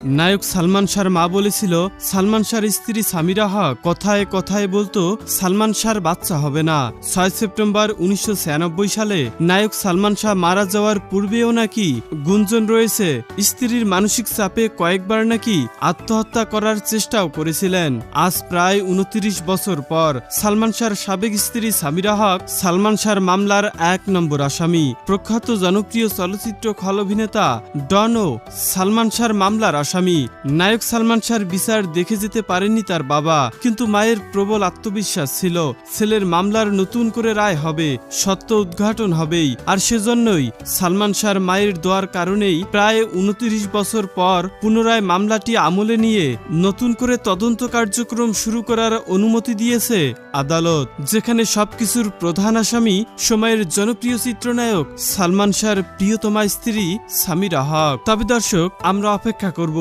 নায়ক সালমান শাহর মা বলেছিল সালমান শাহর স্ত্রী সামিরা হক কথায় কথায় বলতো সালমান শাহর বাচ্চা হবে না। 6 সেপ্টেম্বর 1996 সালে নায়ক সালমান শাহ মারা যাওয়ার পূর্বেও নাকি গুঞ্জন রয়েছে স্ত্রীর মানসিক চাপে কয়েকবার নাকি আত্মহত্যা করার চেষ্টাও করেছিলেন। আজ প্রায় 29 বছর পর সালমান শাহর সাবেক স্ত্রী সামিরা হক সালমান শাহর মামলার 1 নম্বর আসামি। প্রখ্যাত জনপ্রিয় চলচ্চিত্র খল অভিনেতা ডনও সালমান শাহর মামলার আসামি। নায়ক সালমান শাহর বিচার দেখে যেতে পারেননি তার বাবা, কিন্তু মায়ের প্রবল আত্মবিশ্বাস ছিল ছেলের মামলার নতুন করে রায় হবে, সত্য উদ্ঘাটন হবেই। আর সেজন্যই সালমান শাহর মায়ের দোয়ার কারণেই প্রায় 29 বছর পর পুনরায় মামলাটি আমলে নিয়ে নতুন করে তদন্ত কার্যক্রম শুরু করার অনুমতি দিয়েছে আদালত, যেখানে সবকিছুর প্রধান আসামি সময়ের জনপ্রিয় চিত্রনায়ক সালমান শাহর প্রিয়তমা স্ত্রী সামিরা হক। তবে দর্শক, আমরা অপেক্ষা করব